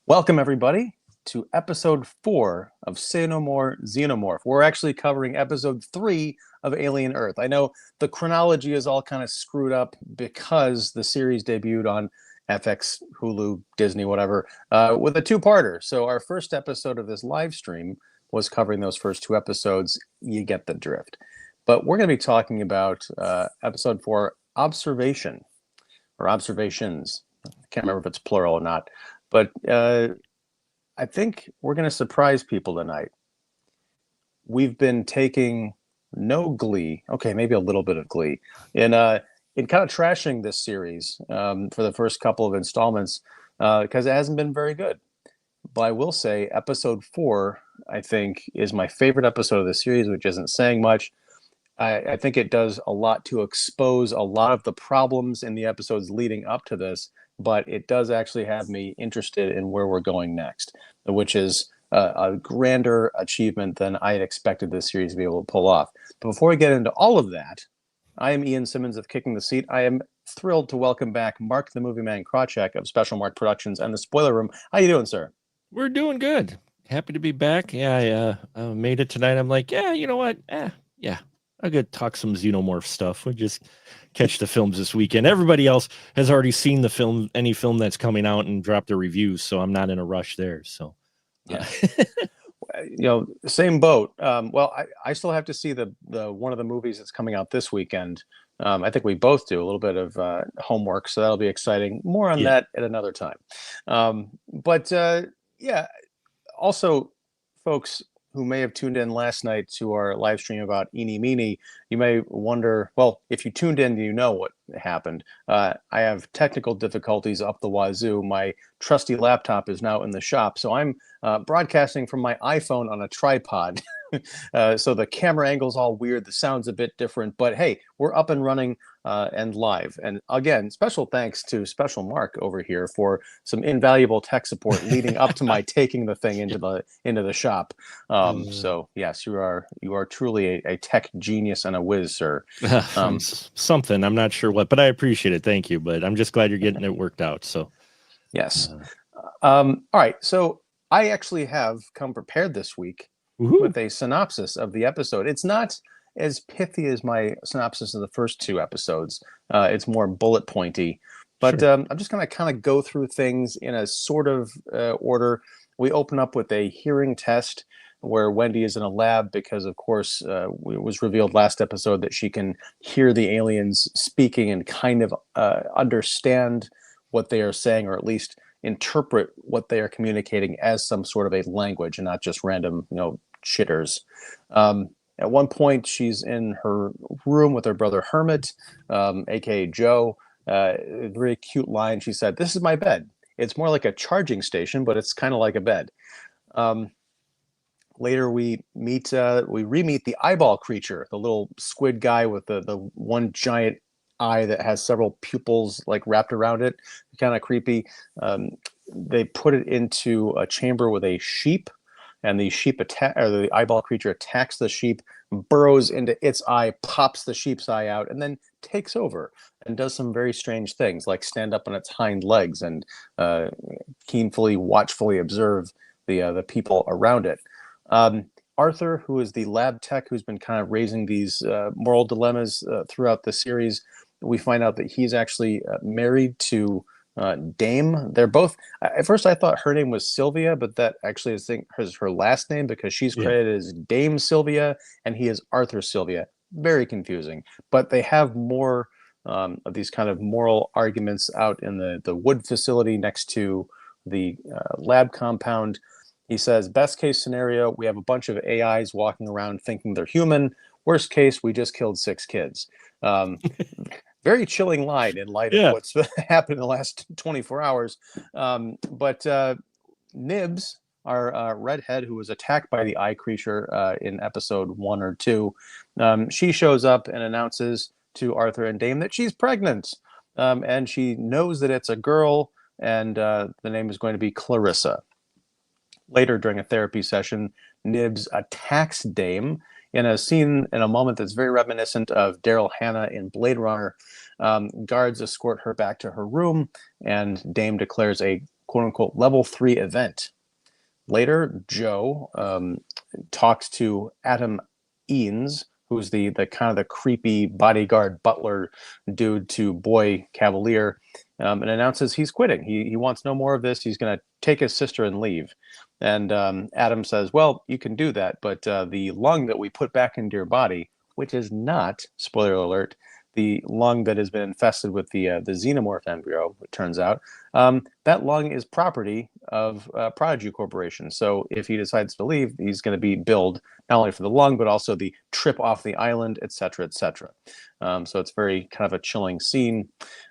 Welcome, everybody, to episode 4 of Say No More, Xenomorph. We're actually covering episode 3 of Alien Earth. I know the chronology is all kind of screwed up because the series debuted on FX, Hulu, Disney, whatever, with a two-parter. So our first episode of this live stream was covering those first two episodes. You get the drift. But we're going to be talking about episode 4, Observation, or Observations. I can't remember if it's plural or not. But I think we're going to surprise people tonight. We've been taking no glee, okay, maybe a little bit of glee, in kind of trashing this series for the first couple of installments because it hasn't been very good. But I will say episode 4, I think, is my favorite episode of the series, which isn't saying much. I think it does a lot to expose a lot of the problems in the episodes leading up to this, but it does actually have me interested in where we're going next, which is a grander achievement than I had expected this series to be able to pull off. But before we get into all of that, I am Ian Simmons of Kicking the Seat. I am thrilled to welcome back Mark the Movie Man Krawcheck of Special Mark Productions and the Spoiler Room. How you doing, sir? We're doing good. Happy to be back. Yeah, I made it tonight. I'm like, yeah, you know what? Yeah, I could talk some Xenomorph stuff. We just catch the films this weekend. Everybody else has already seen the film, any film that's coming out, and dropped their reviews, so I'm not in a rush there. So, yeah. Same boat. Well, I still have to see the one of the movies that's coming out this weekend. I think we both do a little bit of homework, so that'll be exciting. More on that at another time. But yeah, also, folks who may have tuned in last night to our live stream about Eenie Meenie, you may wonder, well, if you tuned in, you know what happened. I have technical difficulties up the wazoo. My trusty laptop is now in the shop, so I'm broadcasting from my iPhone on a tripod. So the camera angle's all weird, the sound's a bit different, but hey, we're up and running and live. And again, special thanks to Special Mark over here for some invaluable tech support leading up to my taking the thing into the shop. So yes, you are truly a tech genius and a whiz, sir. Something, I'm not sure what, but I appreciate it. Thank you. But I'm just glad you're getting it worked out. So yes. All right. So I actually have come prepared this week with a synopsis of the episode. It's not as pithy as my synopsis of the first two episodes. It's more bullet pointy. But sure. I'm just going to kind of go through things in a sort of order. We open up with a hearing test where Wendy is in a lab because, of course, it was revealed last episode that she can hear the aliens speaking and kind of understand what they are saying, or at least interpret what they are communicating as some sort of a language and not just random, chitters. At one point, she's in her room with her brother Hermit, aka Joe. A very cute line. She said, "This is my bed. It's more like a charging station, but it's kind of like a bed." Later, we re-meet the eyeball creature, the little squid guy with the one giant eye that has several pupils like wrapped around it. Kind of creepy. They put it into a chamber with a sheep, and the the eyeball creature attacks the sheep, burrows into its eye, pops the sheep's eye out, and then takes over and does some very strange things, like stand up on its hind legs and watchfully observe the people around it. Arthur, who is the lab tech who's been kind of raising these moral dilemmas throughout the series, we find out that he's actually married to Dame. They're both, at first I thought her name was Sylvia, but that actually is her last name because she's credited as Dame Sylvia and he is Arthur Sylvia. Very confusing. But they have more of these kind of moral arguments out in the wood facility next to the lab compound. He says, best case scenario, we have a bunch of AIs walking around thinking they're human. Worst case, we just killed 6 kids. Very chilling line in light of what's happened in the last 24 hours. But Nibs, our redhead who was attacked by the eye creature in episode 1 or 2, she shows up and announces to Arthur and Dame that she's pregnant. And she knows that it's a girl, and the name is going to be Clarissa. Later, during a therapy session, Nibs attacks Dame in a scene, in a moment that's very reminiscent of Daryl Hannah in Blade Runner. Guards escort her back to her room, and Dame declares a quote unquote level 3 event. Later, Joe talks to Adam Eanes, who's the kind of the creepy bodyguard butler dude to Boy Cavalier, and announces he's quitting. He wants no more of this. He's going to take his sister and leave. And Adam says, well, you can do that, but the lung that we put back into your body, which is not, spoiler alert, the lung that has been infested with the xenomorph embryo, it turns out, that lung is property of Prodigy Corporation. So if he decides to leave, he's going to be billed not only for the lung, but also the trip off the island, et cetera, et cetera. So it's very kind of a chilling scene,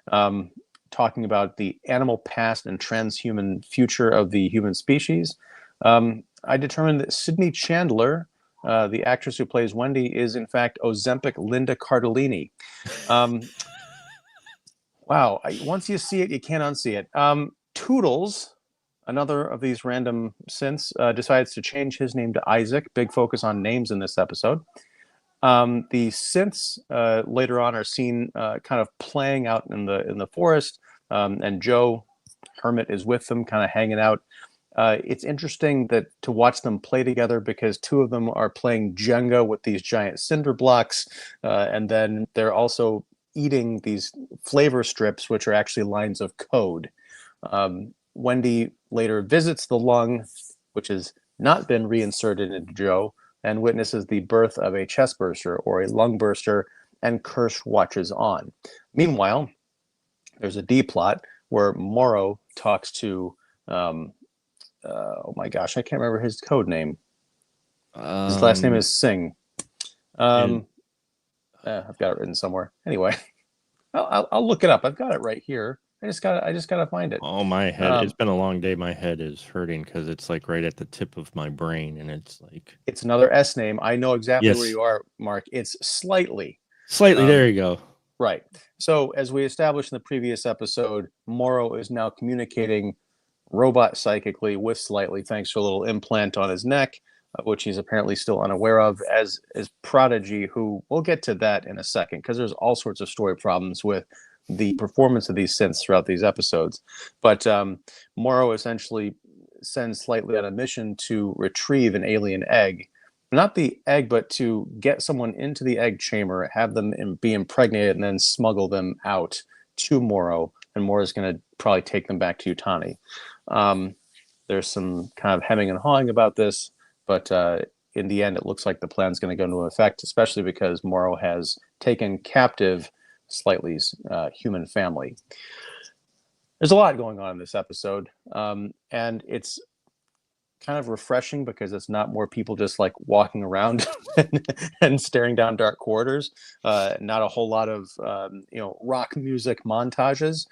talking about the animal past and transhuman future of the human species. I determined that Sydney Chandler, the actress who plays Wendy, is in fact Ozempic Linda Cardellini. Wow, once you see it, you can't unsee it. Toodles, another of these random synths, decides to change his name to Isaac. Big focus on names in this episode. The synths later on are seen kind of playing out in the forest, and Joe Hermit is with them, kind of hanging out. It's interesting to watch them play together because two of them are playing Jenga with these giant cinder blocks, and then they're also eating these flavor strips, which are actually lines of code. Wendy later visits the lung, which has not been reinserted into Joe, and witnesses the birth of a chest burster or a lung burster, and Kirsch watches on. Meanwhile, there's a D plot where Morrow talks to oh my gosh, I can't remember his code name. His last name is Singh. I've got it written somewhere. Anyway, I'll look it up. I've got it right here. I just gotta find it. Oh, my head! It's been a long day. My head is hurting because it's like right at the tip of my brain, and it's like it's another S name. I know exactly where you are, Mark. It's Slightly. There you go. Right. So as we established in the previous episode, Morrow is now communicating robot psychically with Slightly, thanks to a little implant on his neck, which he's apparently still unaware of, as Prodigy, who we'll get to that in a second, because there's all sorts of story problems with the performance of these synths throughout these episodes. But Morrow essentially sends Slightly on a mission to retrieve an alien egg. Not the egg, but to get someone into the egg chamber, have them be impregnated, and then smuggle them out to Morrow. And Morrow's going to probably take them back to Utani. There's some kind of hemming and hawing about this, but in the end, it looks like the plan's going to go into effect, especially because Morrow has taken captive Slightly's human family. There's a lot going on in this episode, and it's kind of refreshing because it's not more people just like walking around and staring down dark corridors. Not a whole lot of rock music montages.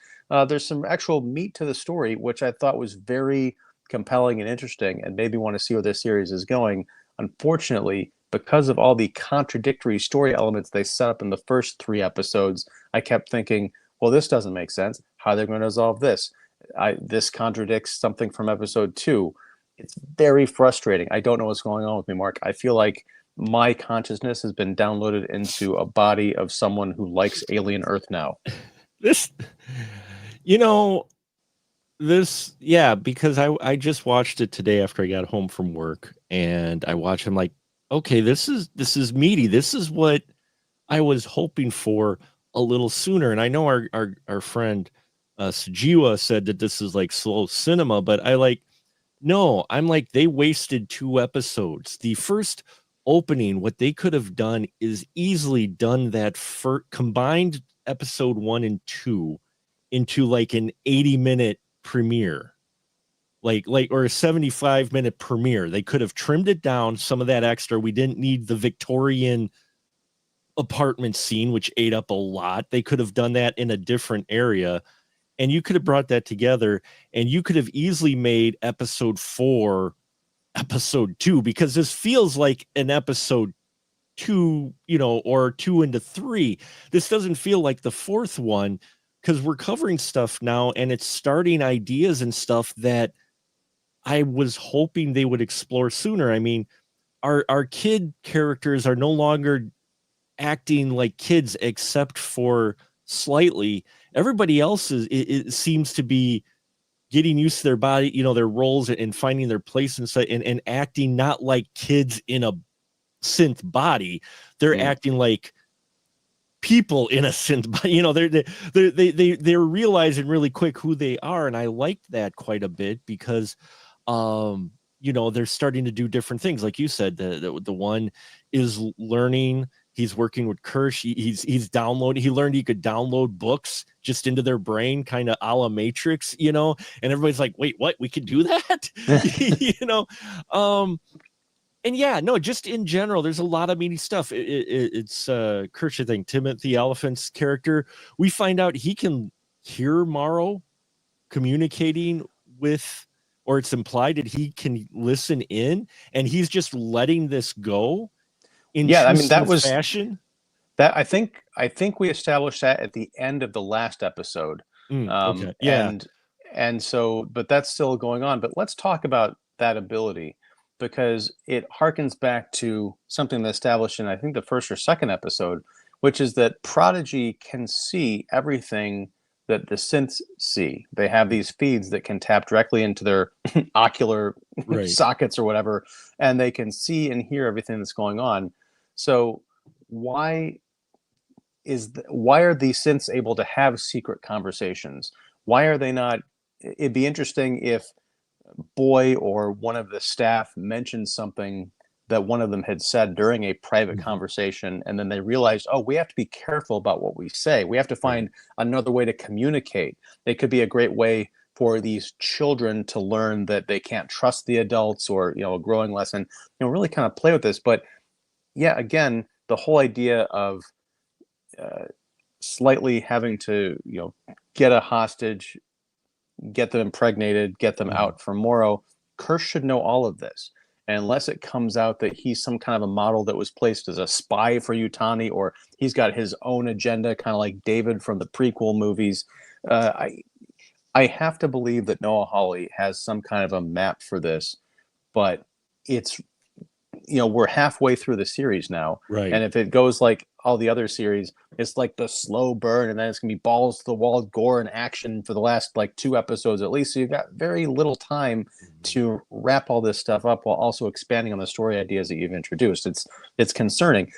There's some actual meat to the story, which I thought was very compelling and interesting, and made me want to see where this series is going. Unfortunately, because of all the contradictory story elements they set up in the first 3 episodes, I kept thinking, well, this doesn't make sense. How are they going to resolve this? This contradicts something from episode 2. It's very frustrating. I don't know what's going on with me, Mark. I feel like my consciousness has been downloaded into a body of someone who likes Alien Earth now. Because I just watched it today after I got home from work, and I watched him like, okay, this is meaty. This is what I was hoping for a little sooner. And I know our friend Sujiwa said that this is like slow cinema, but I'm like, they wasted 2 episodes. The first opening, what they could have done is easily done that for combined episode 1 and 2 into like an 80-minute premiere, or a 75-minute premiere. They could have trimmed it down, some of that extra. We didn't need the Victorian apartment scene, which ate up a lot. They could have done that in a different area, and you could have brought that together, and you could have easily made episode 4 episode 2, because this feels like an episode 2, or 2 into 3. This doesn't feel like the 4th one, because we're covering stuff now, and it's starting ideas and stuff that I was hoping they would explore sooner. I mean, our kid characters are no longer acting like kids, except for Slightly. Everybody else it seems to be getting used to their body, their roles, and finding their place and acting not like kids in a synth body. They're acting like people in a synth body. They're realizing really quick who they are, and I liked that quite a bit because they're starting to do different things. Like you said, the one is learning. He's working with Kirsch. He's downloading. He learned he could download books just into their brain, kind of a la Matrix, and everybody's like, wait, what? We can do that? And yeah, no, just in general, there's a lot of meaty stuff. It's Kirsch, I think, Timothy Oliphant's character. We find out he can hear Morrow communicating with, or it's implied that he can listen in, and he's just letting this go. That was fashion. That I think we established that at the end of the last episode. Okay. Yeah. And so, but that's still going on. But let's talk about that ability, because it harkens back to something that's established in, I think, the first or second episode, which is that Prodigy can see everything that the synths see. They have these feeds that can tap directly into their ocular sockets or whatever, and they can see and hear everything that's going on. So why are these synths able to have secret conversations? Why are they not? It'd be interesting if Boy or one of the staff mentioned something that one of them had said during a private conversation, and then they realized, oh, we have to be careful about what we say. We have to find another way to communicate. It could be a great way for these children to learn that they can't trust the adults, or a growing lesson. Really kind of play with this. But yeah, again, the whole idea of slightly having to get a hostage, get them impregnated, get them out from Morrow. Kirsch should know all of this. And unless it comes out that he's some kind of a model that was placed as a spy for Yutani, or he's got his own agenda, kind of like David from the prequel movies, I have to believe that Noah Hawley has some kind of a map for this. But it's, we're halfway through the series now. Right. And if it goes like all the other series, it's like the slow burn, and then it's gonna be balls to the wall gore and action for the last like 2 episodes at least. So you've got very little time to wrap all this stuff up while also expanding on the story ideas that you've introduced. It's concerning.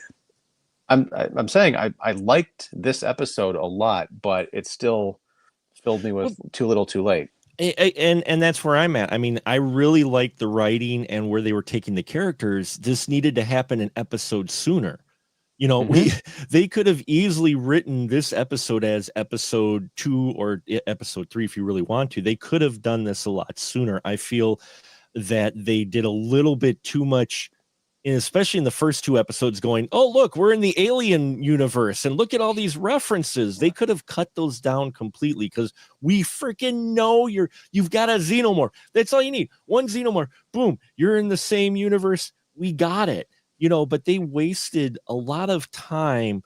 I'm saying I liked this episode a lot, but it still filled me with too little too late. And that's where I'm at. I mean, I really liked the writing and where they were taking the characters. This needed to happen an episode sooner. They could have easily written this episode as episode 2 or episode 3 if you really want to. They could have done this a lot sooner. I feel that they did a little bit too much, especially in the first 2 episodes, going, oh, look, we're in the Alien universe, and look at all these references. They could have cut those down completely, because we freaking know you've got a Xenomorph. That's all you need. One Xenomorph. Boom. You're in the same universe. We got it. But they wasted a lot of time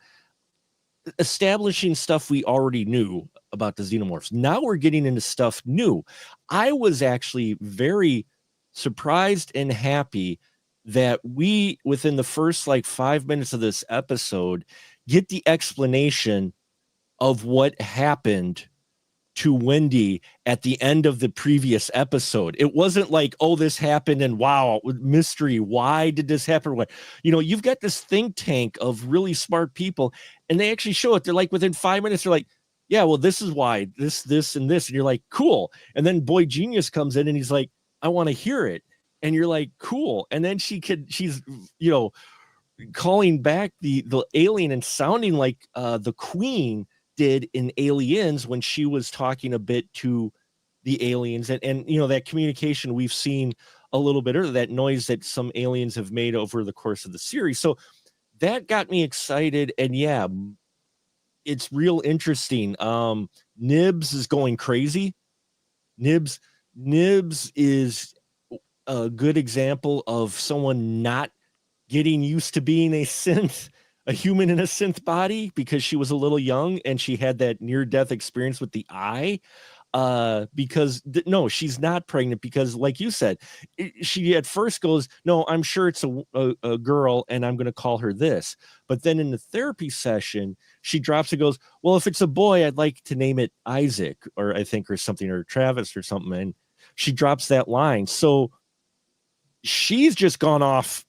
establishing stuff we already knew about the Xenomorphs. Now we're getting into stuff new. I was actually very surprised and happy that we, within the first 5 minutes of this episode, get the explanation of what happened to Wendy at the end of the previous episode. It wasn't like, oh, this happened and wow, mystery. Why did this happen? What, you've got this think tank of really smart people, and they actually show it. They're like, within 5 minutes, they're like, yeah, well, this is why this, and this. And you're like, cool. And then Boy Genius comes in and he's like, I want to hear it. And you're like, cool. And then she's calling back the alien and sounding like the Queen did in Aliens when she was talking a bit to the aliens, and that communication we've seen a little bit earlier, that noise that some aliens have made over the course of the series. So that got me excited, and yeah, it's real interesting. Nibs is going crazy. Nibs is a good example of someone not getting used to being a human in a synth body, because she was a little young and she had that near-death experience with the eye. because no, she's not pregnant, because like you said, she at first goes, no, I'm sure it's a girl and I'm going to call her this. But then in the therapy session, she drops and goes, well, if it's a boy, I'd like to name it Isaac, or I think, or something, or Travis or something. And she drops that line. So she's just gone off.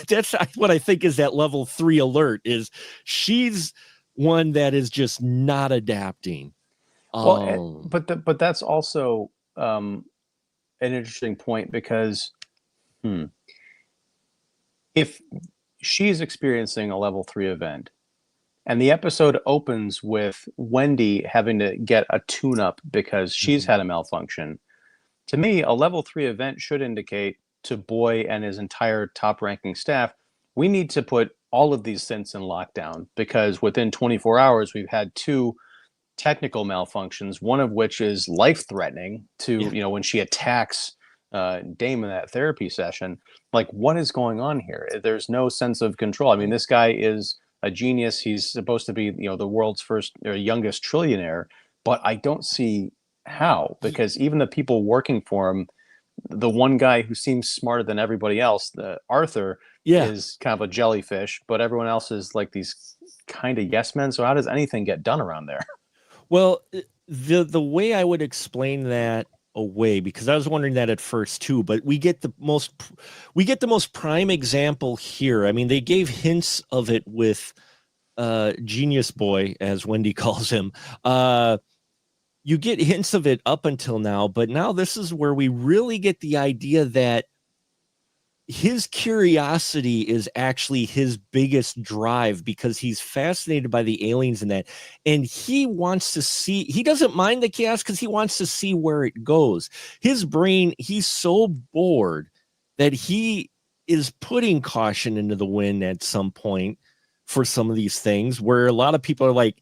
That's what I think is that level 3 alert, is she's one that is just not adapting. Well, but that's also an interesting point, because if she's experiencing a level 3 event and the episode opens with Wendy having to get a tune-up because she's had a malfunction, to me, a level 3 event should indicate to Boy and his entire top-ranking staff, we need to put all of these synths in lockdown, because within 24 hours, we've had 2 technical malfunctions, one of which is life-threatening to, when she attacks Dame in that therapy session. Like, what is going on here? There's no sense of control. I mean, this guy is a genius. He's supposed to be, the world's first or youngest trillionaire, but I don't see how, because even the people working for him, the one guy who seems smarter than everybody else, the Arthur, is kind of a jellyfish, but everyone else is like these kind of yes men. So how does anything get done around there? Well, the way I would explain that away, because I was wondering that at first too, but we get the most prime example here. I mean, they gave hints of it with Genius Boy, as Wendy calls him. You get hints of it up until now, but now this is where we really get the idea that his curiosity is actually his biggest drive, because he's fascinated by the aliens and that, and he wants to see, he doesn't mind the chaos because he wants to see where it goes. His brain, he's so bored that he is putting caution into the wind at some point for some of these things, where a lot of people are like,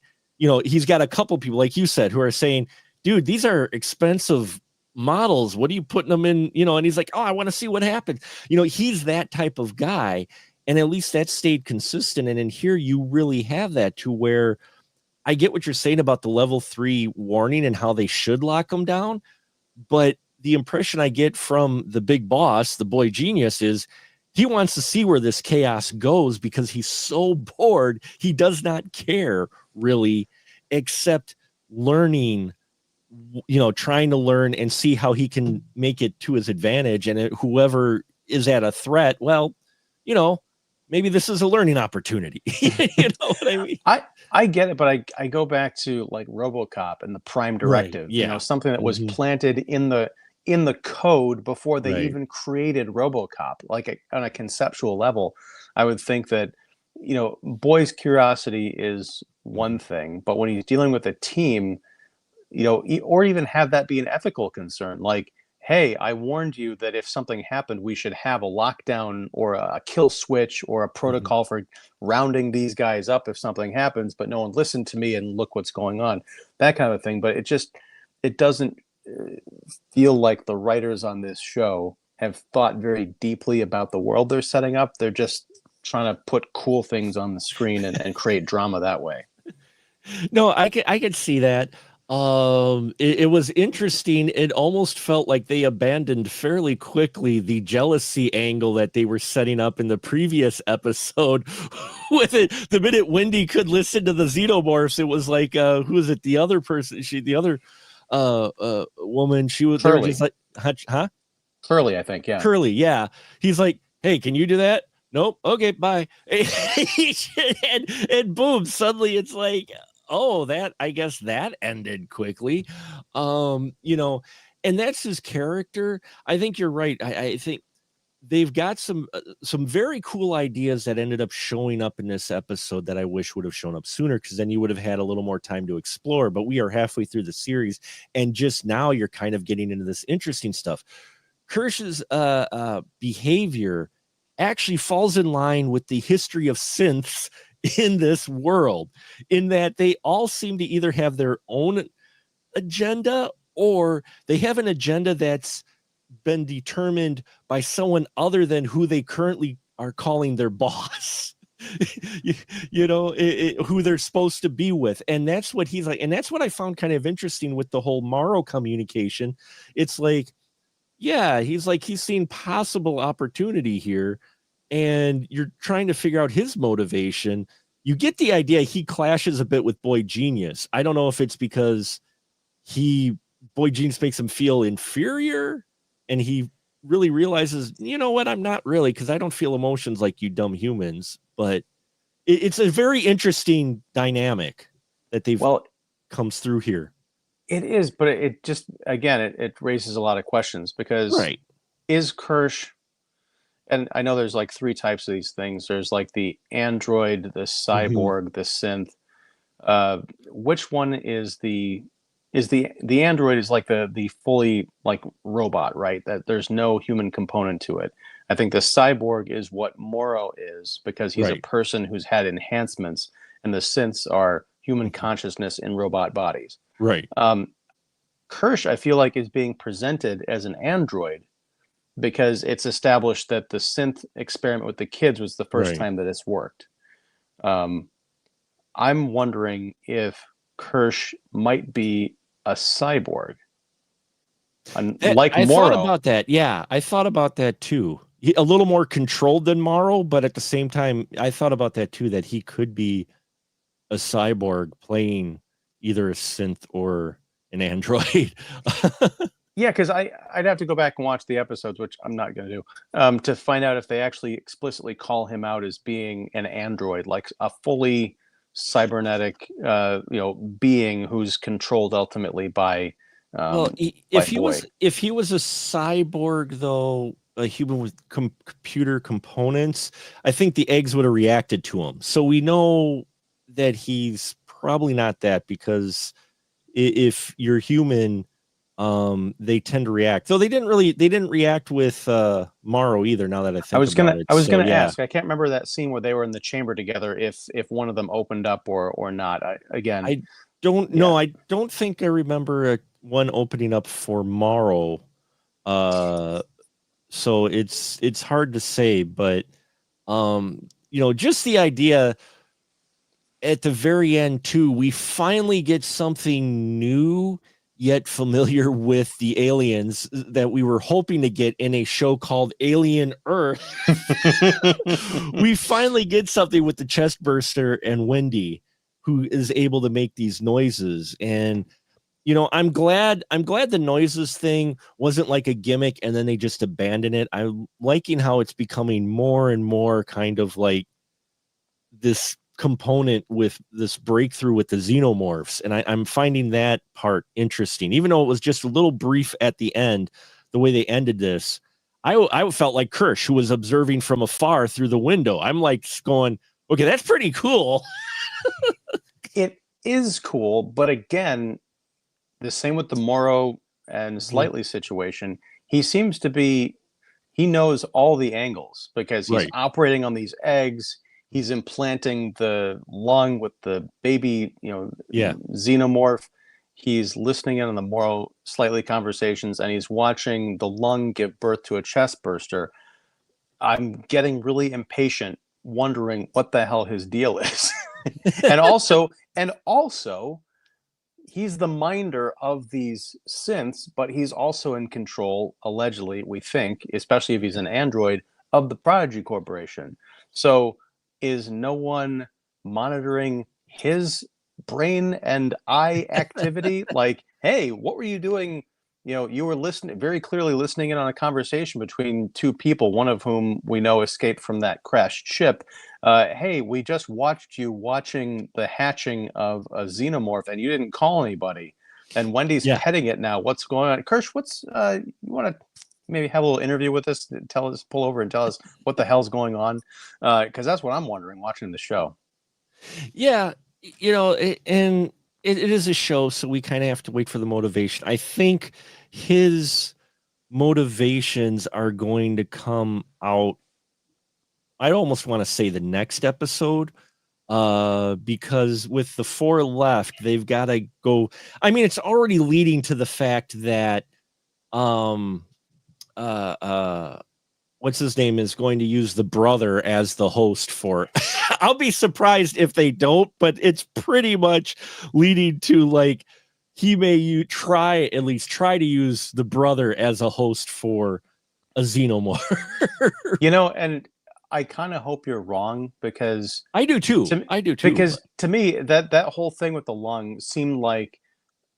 he's got a couple people, like you said, who are saying, dude, these are expensive models. What are you putting them in? And he's like, oh, I want to see what happens. He's that type of guy. And at least that stayed consistent. And in here, you really have that, to where I get what you're saying about the level 3 warning and how they should lock them down. But the impression I get from the big boss, the boy genius, is he wants to see where this chaos goes, because he's so bored. He does not care really, except learning, trying to learn and see how he can make it to his advantage. And whoever is at a threat, well, maybe this is a learning opportunity. You know what I mean? I get it, but I go back to like RoboCop and the Prime Directive, right, yeah. Something that was planted in the code before they even created RoboCop, like on a conceptual level. I would think that, Boy's curiosity is one thing, but when he's dealing with a team, or even have that be an ethical concern, like, hey, I warned you that if something happened, we should have a lockdown or a kill switch or a protocol for rounding these guys up if something happens, but no one listened to me, and look what's going on, that kind of thing. But it doesn't feel like the writers on this show have thought very deeply about the world they're setting up. They're just trying to put cool things on the screen and create drama that way. No, I could see that. It was interesting. It almost felt like they abandoned fairly quickly the jealousy angle that they were setting up in the previous episode. With it, the minute Wendy could listen to the Xenomorphs, it was like, who is it? The other person, the other woman, she was just like, huh? Curly, I think, yeah. Curly, yeah. He's like, hey, can you do that? Nope. Okay, bye. and boom, suddenly it's like, oh, I guess that ended quickly. And that's his character. I think you're right. I think they've got some very cool ideas that ended up showing up in this episode that I wish would have shown up sooner, because then you would have had a little more time to explore. But we are halfway through the series, and just now you're kind of getting into this interesting stuff. Kirsch's behavior actually falls in line with the history of synths in this world, in that they all seem to either have their own agenda, or they have an agenda that's been determined by someone other than who they currently are calling their boss. you, who they're supposed to be with. And that's what he's like. And that's what I found kind of interesting with the whole Morrow communication. It's like, yeah, he's like, he's seen possible opportunity here, and you're trying to figure out his motivation. You get the idea he clashes a bit with Boy Genius. I don't know if it's because Boy Genius makes him feel inferior, and he really realizes, you know what, I'm not really, because I don't feel emotions like you dumb humans. But it's a very interesting dynamic that they've comes through here. It is, but it just, again, it raises a lot of questions, because is Kirsch, and I know there's like three types of these things. There's like the android, the cyborg, the synth. Which one is the android is like the fully like robot, right? That there's no human component to it. I think the cyborg is what Morrow is, because he's a person who's had enhancements, and the synths are human consciousness in robot bodies. Right. Kirsch, I feel like, is being presented as an android, because it's established that the synth experiment with the kids was the first time that it's worked. I'm wondering if Kirsch might be a cyborg. Like I Morrow. thought about that. Yeah, I thought about that too. A little more controlled than Morrow, but at the same time, I thought about that too, that he could be a cyborg playing either a synth or an android. Yeah, because I'd have to go back and watch the episodes, which I'm not going to do, to find out if they actually explicitly call him out as being an android, like a fully cybernetic, being who's controlled ultimately by. If he was a cyborg, though, a human with computer components, I think the eggs would have reacted to him. So we know that he's probably not that, because if you're human, they tend to react. Though they didn't react with Morrow either. Now that I think I was gonna ask. I can't remember that scene where they were in the chamber together, if one of them opened up or not. I don't know. I don't think I remember one opening up for Morrow. So it's hard to say, but just the idea at the very end too, we finally get something new yet familiar with the aliens that we were hoping to get in a show called Alien Earth. We finally get something with the chest burster and Wendy, who is able to make these noises. And I'm glad the noises thing wasn't like a gimmick and then they just abandoned it. I'm liking how it's becoming more and more kind of like this component with this breakthrough with the xenomorphs, and I'm finding that part interesting, even though it was just a little brief at the end. The way they ended this, I felt like Kirsch, who was observing from afar through the window. I'm like going, okay, that's pretty cool. It is cool, but again, the same with the Morrow and Slightly situation. He seems to be, he knows all the angles, because he's operating on these eggs. He's implanting the lung with the baby, xenomorph. He's listening in on the Morrow Slightly conversations, and he's watching the lung give birth to a chest burster. I'm getting really impatient, wondering what the hell his deal is. and also, he's the minder of these synths, but he's also in control, allegedly, we think, especially if he's an android, of the Prodigy Corporation. So is no one monitoring his brain and eye activity? Like, hey, what were you doing? You were very clearly listening in on a conversation between two people, one of whom we know escaped from that crashed ship. Hey, we just watched you watching the hatching of a xenomorph, and you didn't call anybody. And Wendy's petting it now. What's going on? Kirsch, you want to maybe have a little interview with us, pull over and tell us what the hell's going on? Because that's what I'm wondering watching the show. Yeah, and it is a show, so we kind of have to wait for the motivation. I think his motivations are going to come out, I almost want to say the next episode, because with the 4 left, they've got to go. I mean, it's already leading to the fact that what's his name is going to use the brother as the host for. I'll be surprised if they don't, but it's pretty much leading to like he may at least try to use the brother as a host for a Xenomorph. And I kind of hope you're wrong, because I do too. Because to me, that whole thing with the lung seemed like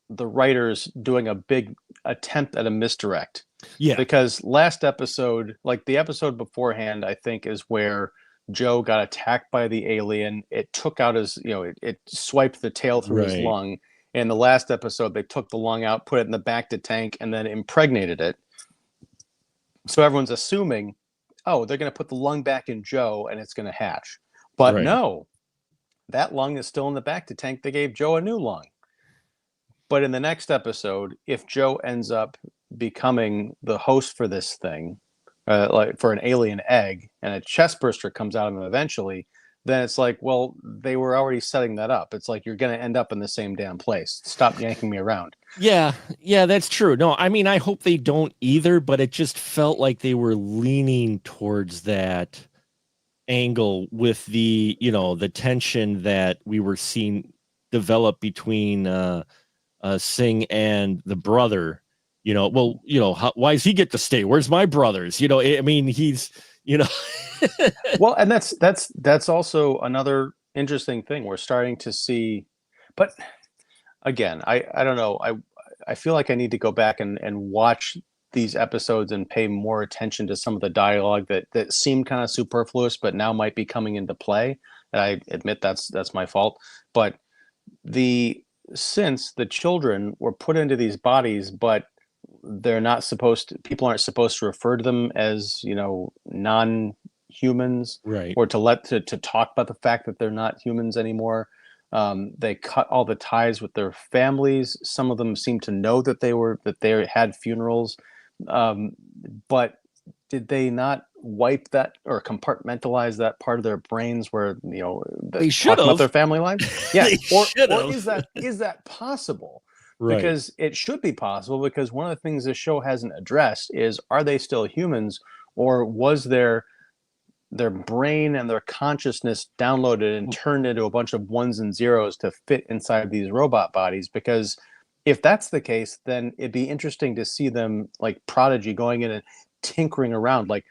the writers doing a big attempt at a misdirect. Yeah. Because last episode, like the episode beforehand, I think is where Joe got attacked by the alien. It took out his, it swiped the tail through his lung. In the last episode, they took the lung out, put it in the bacta tank, and then impregnated it. So everyone's assuming, oh, they're going to put the lung back in Joe and it's going to hatch. But no, that lung is still in the bacta tank. They gave Joe a new lung. But in the next episode, if Joe ends up becoming the host for this thing, like for an alien egg, and a chest burster comes out of him eventually, then it's like, well, they were already setting that up. It's like, you're going to end up in the same damn place. Stop yanking me around. Yeah, that's true. No, I mean, I hope they don't either, but it just felt like they were leaning towards that angle with the, the tension that we were seeing develop between Singh and the brother. Why does he get to stay? Where's my brothers? I mean, he's, Well, and that's also another interesting thing we're starting to see. But again, I don't know. I feel like I need to go back and watch these episodes and pay more attention to some of the dialogue that seemed kind of superfluous, but now might be coming into play. And I admit that's my fault. But since the children were put into these bodies, but people aren't supposed to refer to them as, non-humans, right? Or to talk about the fact that they're not humans anymore. They cut all the ties with their families. Some of them seem to know that they had funerals. But did they not wipe that or compartmentalize that part of their brains where, they should talk about their family lives? Yeah. or is that possible? Right. Because it should be possible, because one of the things this show hasn't addressed is, are they still humans, or was their brain and their consciousness downloaded and turned into a bunch of ones and zeros to fit inside these robot bodies? Because if that's the case, then it'd be interesting to see them, like Prodigy, going in and tinkering around, like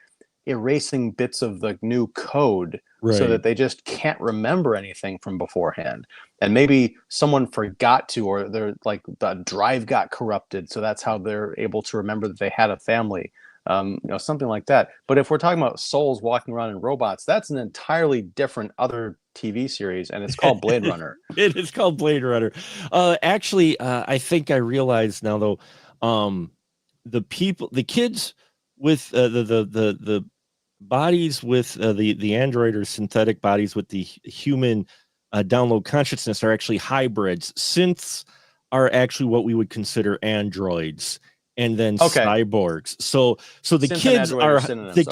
erasing bits of the new code, so that they just can't remember anything from beforehand. And maybe someone forgot to, or they're like the drive got corrupted, so that's how they're able to remember that they had a family. Something like that. But if we're talking about souls walking around in robots, that's an entirely different other TV series, and it's called Blade Runner. It is called Blade Runner. Actually, I think I realize now, though, the kids with the bodies with the android or synthetic bodies with the human download consciousness are actually hybrids. Synths are actually what we would consider androids, and then cyborgs. So the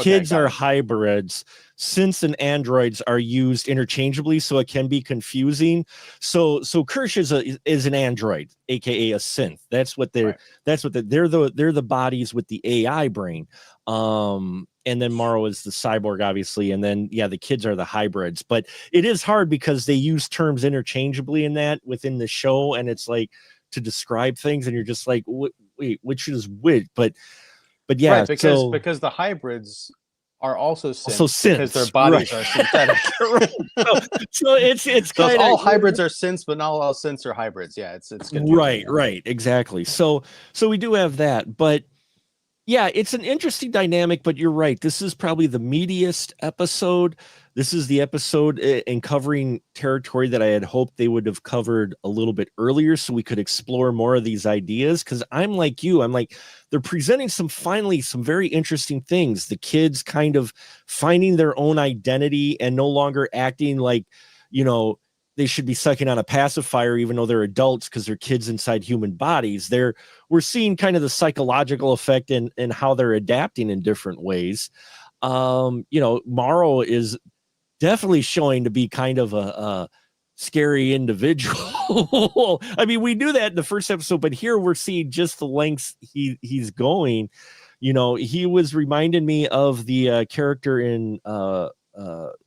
kids are hybrids. Synths and androids are used interchangeably, so it can be confusing. So Kirsch is an android, aka a synth. That's what they're. Right. That's what they're the bodies with the AI brain. And then Morrow is the cyborg, obviously, and then the kids are the hybrids. But it is hard because they use terms interchangeably within the show, and it's like to describe things, and you're just like, wait, which is which? But yeah, right, because the hybrids are also synths, because their bodies are synthetic. so it's kind of, all hybrids are synths, but not all synths are hybrids. Yeah, it's right, exactly. So we do have that, but yeah, it's an interesting dynamic. But you're right, this is probably the meatiest episode. This is the episode in covering territory that I had hoped they would have covered a little bit earlier, so we could explore more of these ideas. Because I'm like you, they're presenting some very interesting things. The kids kind of finding their own identity and no longer acting like, they should be sucking on a pacifier, even though they're adults, because they're kids inside human bodies. We're seeing kind of the psychological effect in how they're adapting in different ways. Morrow is definitely showing to be kind of a scary individual. I mean, we knew that in the first episode, but here we're seeing just the lengths he's going. You know, he was reminding me of the character in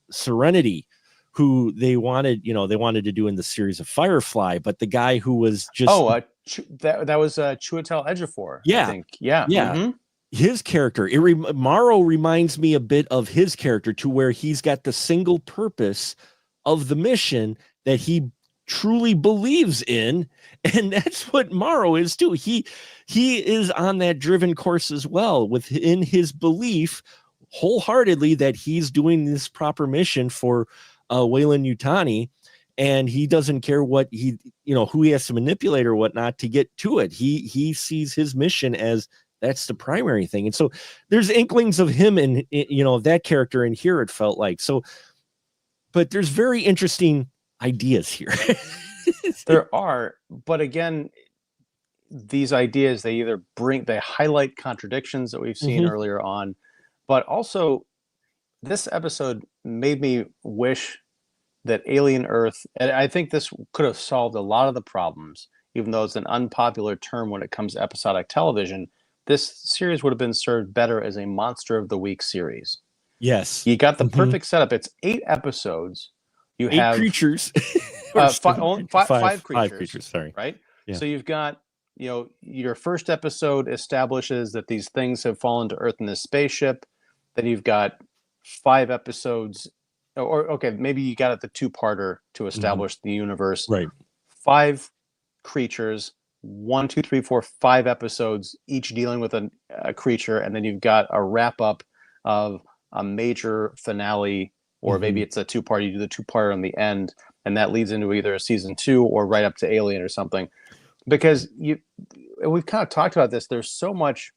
Serenity, who they wanted to do in the series of Firefly, but the guy who was just that was Chiwetel Ejiofor, I yeah, think. Yeah. yeah. Mm-hmm. His character, Morrow reminds me a bit of his character, to where he's got the single purpose of the mission that he truly believes in, and that's what Morrow is too. He is on that driven course as well, within his belief wholeheartedly that he's doing this proper mission for Wayland Yutani, and he doesn't care what who he has to manipulate or whatnot to get to it. He sees his mission as that's the primary thing. And so there's inklings of him in that character in here, it felt like. So, but there's very interesting ideas here. There are, but again, these ideas, they highlight contradictions that we've seen earlier on, but also this episode made me wish that Alien Earth, and I think this could have solved a lot of the problems, even though it's an unpopular term when it comes to episodic television. This series would have been served better as a Monster of the Week series. Yes. You got the perfect setup. It's 8 episodes. You have creatures. 5 creatures. 5 creatures, sorry. Right? Yeah. So you've got, your first episode establishes that these things have fallen to Earth in this spaceship. Then you've got 5 episodes, maybe you got it the 2-parter to establish the universe. Right. 5 creatures, 1, 2, 3, 4, 5 episodes, each dealing with a creature, and then you've got a wrap up of a major finale, or maybe it's a 2-part. You do the 2-parter on the end, and that leads into either a season 2 or right up to Alien or something. Because we've kind of talked about this. There's so much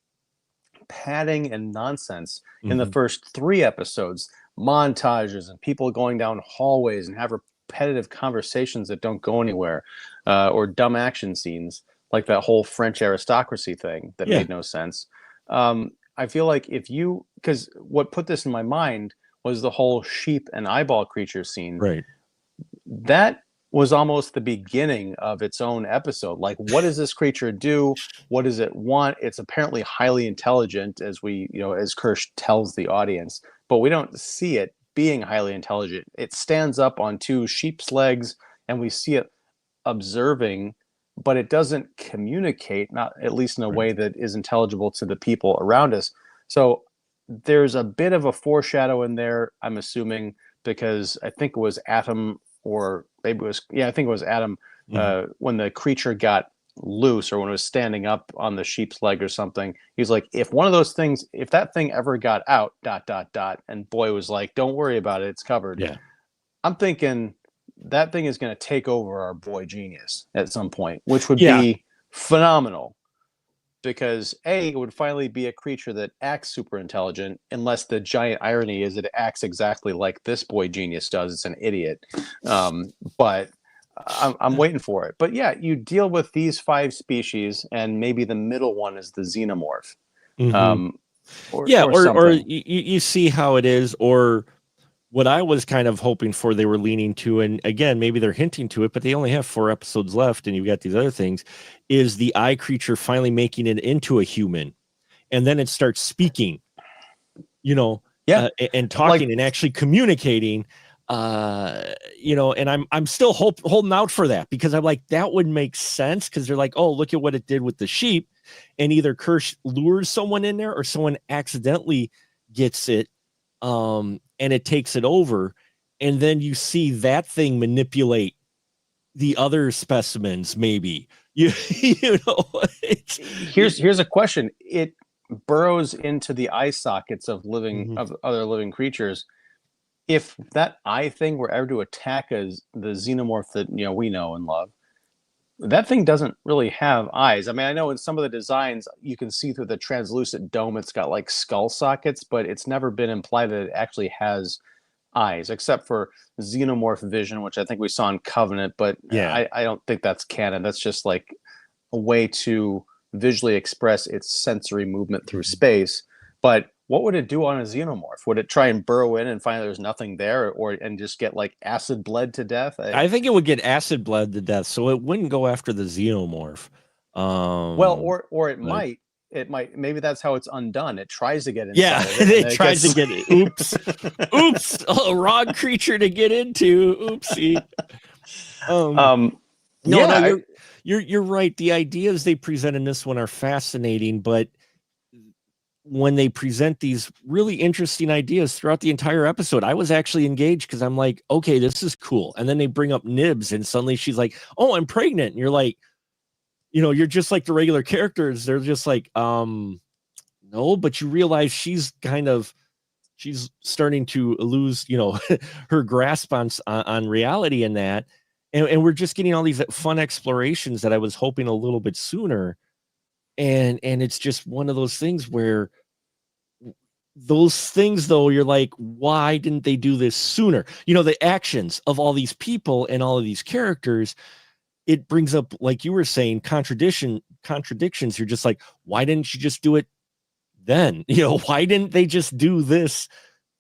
padding and nonsense in the first 3 episodes, montages and people going down hallways and have repetitive conversations that don't go anywhere, or dumb action scenes like that whole French aristocracy thing that made no sense. I feel like because what put this in my mind was the whole sheep and eyeball creature scene. Right. That was almost the beginning of its own episode. Like, what does this creature do? What does it want? It's apparently highly intelligent, as as Kirsch tells the audience, but we don't see it being highly intelligent. It stands up on 2 sheep's legs, and we see it observing, but it doesn't communicate, not at least in a way that is intelligible to the people around us. So there's a bit of a foreshadow in there, I'm assuming, because I think it was Atom, or maybe it was, I think it was Adam, when the creature got loose, or when it was standing up on the sheep's leg or something, he's like, if that thing ever got out, ... and Boy was like, don't worry about it, it's covered. Yeah. I'm thinking that thing is going to take over our boy Genius at some point, which would be phenomenal, because it would finally be a creature that acts super intelligent, unless the giant irony is that it acts exactly like this boy Genius does. It's an idiot. But I'm waiting for it. But yeah, you deal with these 5 species, and maybe the middle one is the Xenomorph. Or you see how it is, or what I was kind of hoping for, they were leaning to, and again, maybe they're hinting to it, but they only have 4 episodes left, and you've got these other things, is the eye creature finally making it into a human, and then it starts speaking, and talking, and actually communicating, and I'm still holding out for that, because I'm like, that would make sense, because they're like, oh, look at what it did with the sheep, and either Kirsch lures someone in there, or someone accidentally gets it, and it takes it over, and then you see that thing manipulate the other specimens. Maybe here's a question. It burrows into the eye sockets of other living creatures. If that eye thing were ever to attack the Xenomorph that we know and love, that thing doesn't really have eyes. I mean, I know in some of the designs you can see through the translucent dome, it's got like skull sockets, but it's never been implied that it actually has eyes, except for Xenomorph vision, which I think we saw in Covenant. But I don't think that's canon. That's just like a way to visually express its sensory movement through space. But what would it do on a xenomorph? Would it try and burrow in and find there's nothing there, and just get like acid bled to death? I think it would get acid bled to death, so it wouldn't go after the xenomorph. Well, or it might. It might. Maybe that's how it's undone. It tries to get inside. Yeah, it tries to get it. Oops! Oh, wrong creature to get into. Oopsie. No, you're right. The ideas they present in this one are fascinating, but when they present these really interesting ideas throughout the entire episode, I was actually engaged because I'm like, okay, this is cool. And then they bring up Nibs, and suddenly she's like, oh, I'm pregnant. And you're like, you're just like the regular characters. They're just like, no, but you realize she's starting to lose, her grasp on reality in that. And we're just getting all these fun explorations that I was hoping a little bit sooner. And it's just one of those things where those things, though, you're like, why didn't they do this sooner? The actions of all these people and all of these characters, it brings up, like you were saying, contradictions. You're just like, why didn't you just do it then? Why didn't they just do this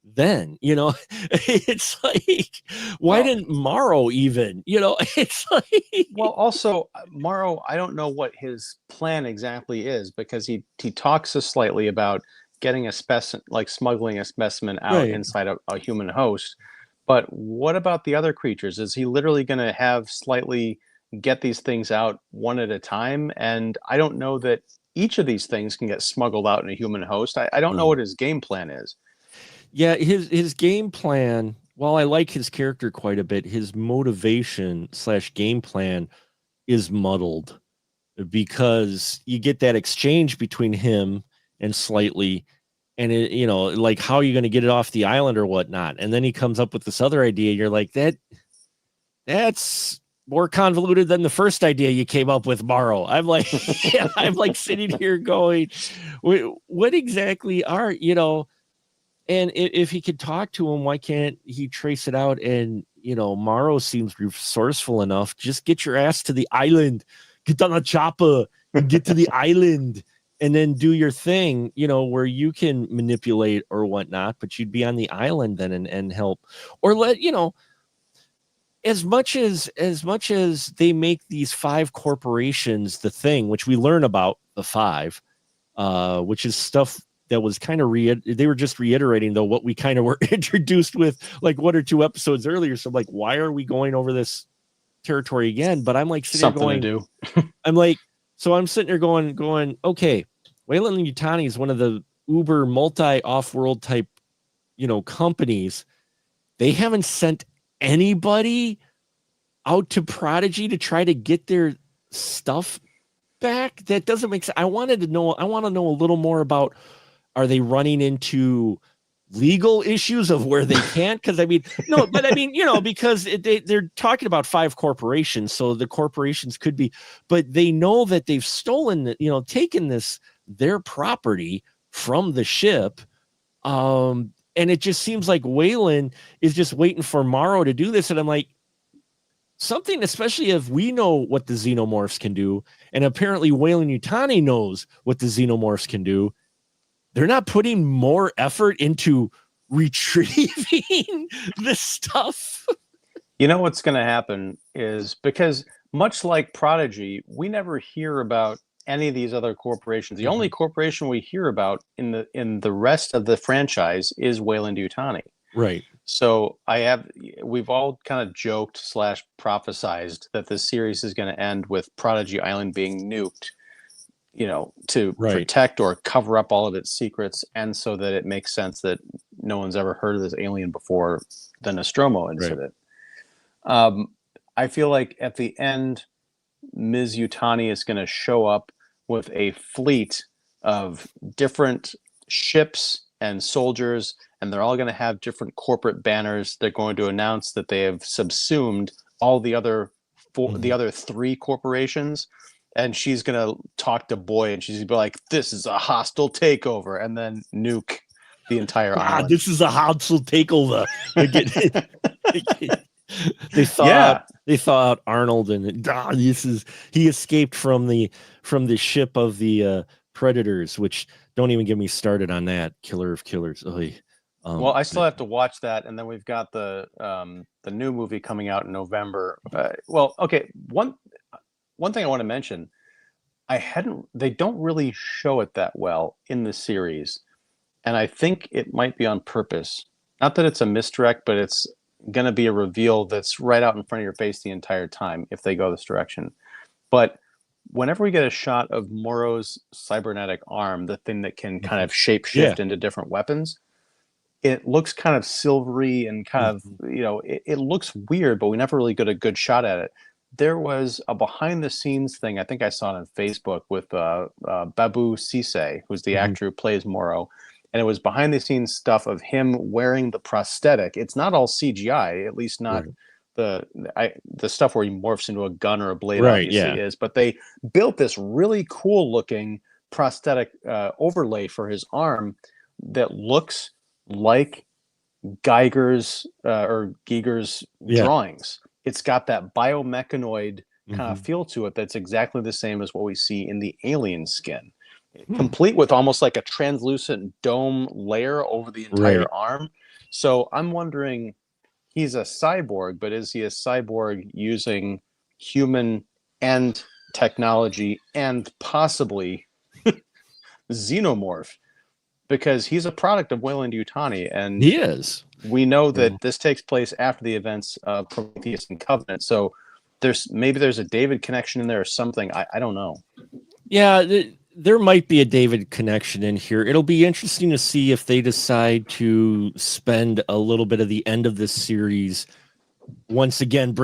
then? It's like, why didn't Morrow even, it's like, well, also Morrow, I don't know what his plan exactly is, because he talks slightly about getting a specimen, like smuggling a specimen out inside a human host. But what about the other creatures? Is he literally going to have slightly get these things out one at a time? And I don't know that each of these things can get smuggled out in a human host. I don't know what his game plan is. Yeah, his game plan, while I like his character quite a bit, his motivation / game plan is muddled, because you get that exchange between him and Slightly, and like, how are you going to get it off the island or whatnot? And then he comes up with this other idea. You're like, that's more convoluted than the first idea you came up with, Morrow. I'm like, I'm like sitting here going, what exactly are, and if he could talk to him, why can't he trace it out? And, Morrow seems resourceful enough. Just get your ass to the island, get on a chopper and get to the island, and then do your thing, where you can manipulate or whatnot, but you'd be on the island then and help, or let, as much as they make these 5 corporations the thing, which we learn about the 5, which is stuff that was kind of they were just reiterating, though, what we kind of were introduced with like 1 or 2 episodes earlier. So I'm like, why are we going over this territory again? But I'm like, something to do. I'm like, so I'm sitting there going, okay, Weyland-Yutani is one of the uber multi off-world type, companies. They haven't sent anybody out to Prodigy to try to get their stuff back. That doesn't make sense. I want to know a little more about, are they running into legal issues of where they can't? Because because they're talking about 5 corporations, so the corporations could be, but they know that they've stolen, taken their property from the ship. And it just seems like Weyland is just waiting for Morrow to do this. And I'm like, something, especially if we know what the Xenomorphs can do, and apparently Weyland-Yutani knows what the Xenomorphs can do, they're not putting more effort into retrieving this stuff. What's going to happen is, because much like Prodigy, we never hear about any of these other corporations. The only corporation we hear about in the rest of the franchise is Weyland-Yutani. Right. So we've all kind of joked / prophesized that this series is going to end with Prodigy Island being nuked, to protect or cover up all of its secrets, and so that it makes sense that no one's ever heard of this alien before the Nostromo incident. Right. I feel like at the end, Ms. Yutani is going to show up with a fleet of different ships and soldiers, and they're all going to have different corporate banners. They're going to announce that they have subsumed all the other the other 3 corporations. And she's going to talk to Boy, and she's going to be like, this is a hostile takeover, and then nuke the entire island. This is a hostile takeover. They thaw out Arnold, and he escaped from the ship of the Predators, which don't even get me started on that. Killer of Killers. Oy. Well, I still have to watch that, and then we've got the new movie coming out in November. Well, okay, one thing I want to mention, they don't really show it that well in the series, and I think it might be on purpose. Not that it's a misdirect, but it's going to be a reveal that's right out in front of your face the entire time if they go this direction. But whenever we get a shot of Morrow's cybernetic arm, the thing that can kind of shapeshift into different weapons, it looks kind of silvery and kind of, it looks weird, but we never really got a good shot at it. There was a behind the scenes thing, I think I saw it on Facebook, with Babu Sise, who's the actor who plays Morrow. And it was behind the scenes stuff of him wearing the prosthetic. It's not all CGI, at least not the stuff where he morphs into a gun or a blade, obviously is. But they built this really cool looking prosthetic overlay for his arm that looks like Giger's drawings. It's got that biomechanoid kind of feel to it that's exactly the same as what we see in the alien skin. Complete with almost like a translucent dome layer over the entire arm. So I'm wondering, he's a cyborg, but is he a cyborg using human and technology and possibly xenomorph? Because he's a product of Weyland-Yutani, and he is. We know that this takes place after the events of Prometheus and Covenant. So there's a David connection in there or something. I don't know. Yeah, there might be a David connection in here. It'll be interesting to see if they decide to spend a little bit of the end of this series once again